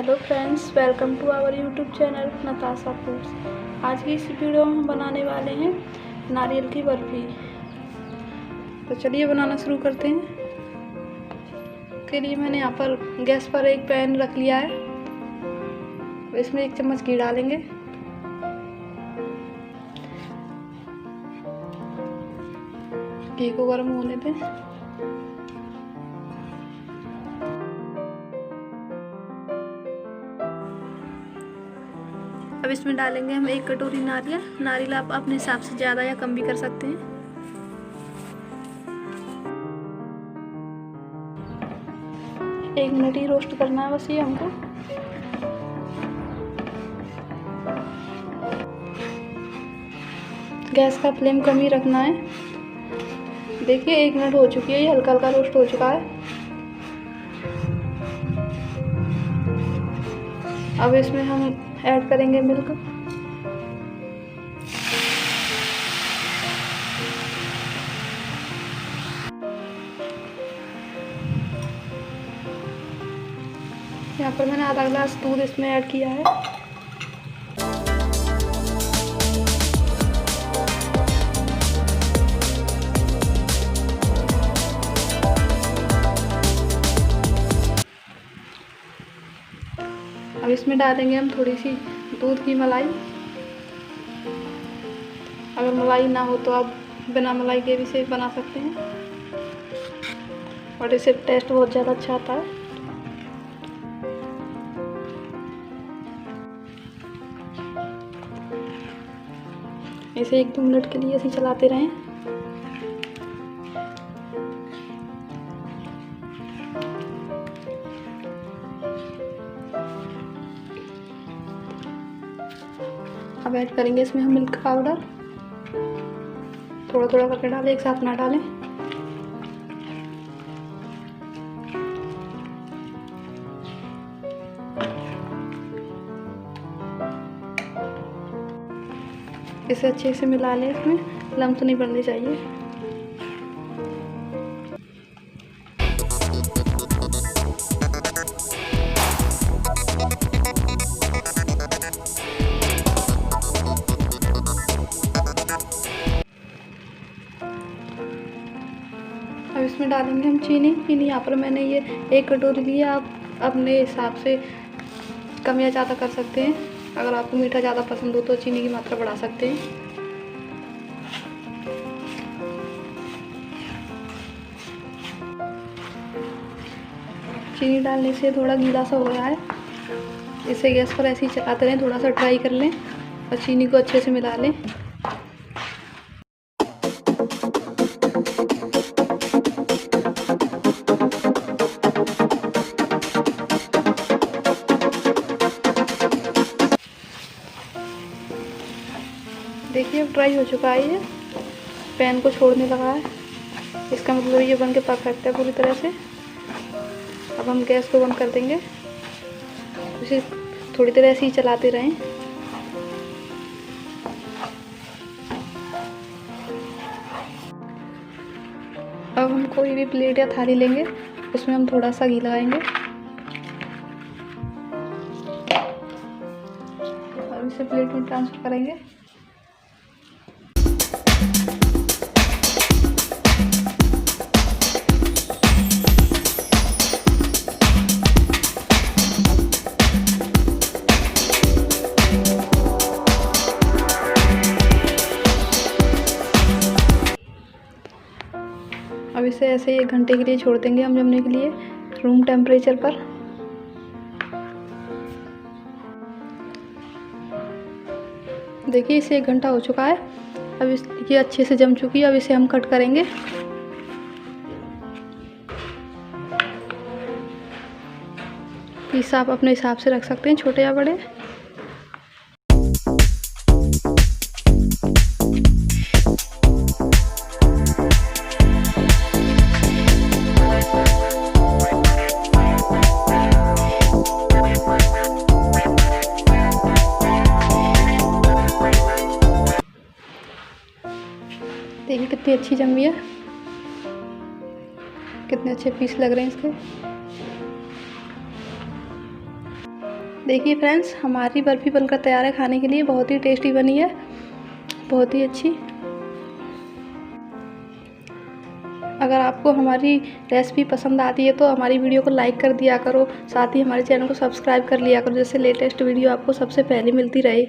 Hello friends, welcome to our YouTube channel Natasha Foods. आज की इस वीडियो में हम बनाने वाले हैं नारियल की बर्फ़ी। तो चलिए बनाना शुरू करते हैं। उसके लिए मैंने यहाँ पर गैस पर एक पैन रख लिया है। इसमें 1 चम्मच घी डालेंगे। घी को गर्म होने दें। अब इसमें डालेंगे हम 1 कटोरी नारियल। नारियल आप अपने हिसाब से ज़्यादा या कम भी कर सकते हैं। एक मिनट ही रोस्ट करना है बस ये हमको। गैस का फ्लेम कम ही रखना है। देखिए 1 मिनट हो चुकी है, ये हल्का हल्का रोस्ट हो चुका है। अब इसमें हम ऐड करेंगे मिल्क। यहाँ पर मैंने आधा गिलास दूध इसमें ऐड किया है। अब इसमें डालेंगे हम थोड़ी सी दूध की मलाई। अगर मलाई ना हो तो आप बिना मलाई के भी इसे बना सकते हैं और इससे टेस्ट बहुत ज़्यादा अच्छा आता है। इसे 1-2 मिनट के लिए ऐसे चलाते रहें। अब ऐड करेंगे इसमें हम मिल्क पाउडर। थोड़ा थोड़ा करके डालें, एक साथ ना डालें। इसे अच्छे से मिला लें। इसमें लम्स नहीं पड़ने चाहिए। अब इसमें डालेंगे हम चीनी। यहाँ पर मैंने ये 1 कटोरी ली है। आप अपने हिसाब से कम या ज़्यादा कर सकते हैं। अगर आपको मीठा ज़्यादा पसंद हो तो चीनी की मात्रा बढ़ा सकते हैं। चीनी डालने से थोड़ा गीला सा हो गया है। इसे गैस पर ऐसे ही चलाते रहें, थोड़ा सा ट्राई कर लें और चीनी को अच्छे से मिला लें। देखिए अब ड्राई हो चुका है, ये पैन को छोड़ने लगा है। इसका मतलब ये बन के परफेक्ट है पूरी तरह से। अब हम गैस को बंद कर देंगे। इसे थोड़ी देर ऐसे ही चलाते रहें। अब हम कोई भी प्लेट या थाली लेंगे, उसमें हम थोड़ा सा घी लगाएंगे और इसे प्लेट में ट्रांसफर करेंगे। अब इसे ऐसे ही 1 घंटे के लिए छोड़ देंगे हम जमने के लिए रूम टेम्परेचर पर। देखिए इसे 1 घंटा हो चुका है। अब ये अच्छे से जम चुकी है। अब इसे हम कट करेंगे। पीस आप अपने हिसाब से रख सकते हैं, छोटे या बड़े। देखिए कितनी अच्छी जमी है, कितने अच्छे पीस लग रहे हैं इसके। देखिए फ्रेंड्स, हमारी बर्फ़ी बनकर तैयार है खाने के लिए। बहुत ही टेस्टी बनी है, बहुत ही अच्छी। अगर आपको हमारी रेसिपी पसंद आती है तो हमारी वीडियो को लाइक कर दिया करो, साथ ही हमारे चैनल को सब्सक्राइब कर लिया करो, जिससे लेटेस्ट वीडियो आपको सबसे पहले मिलती रहे।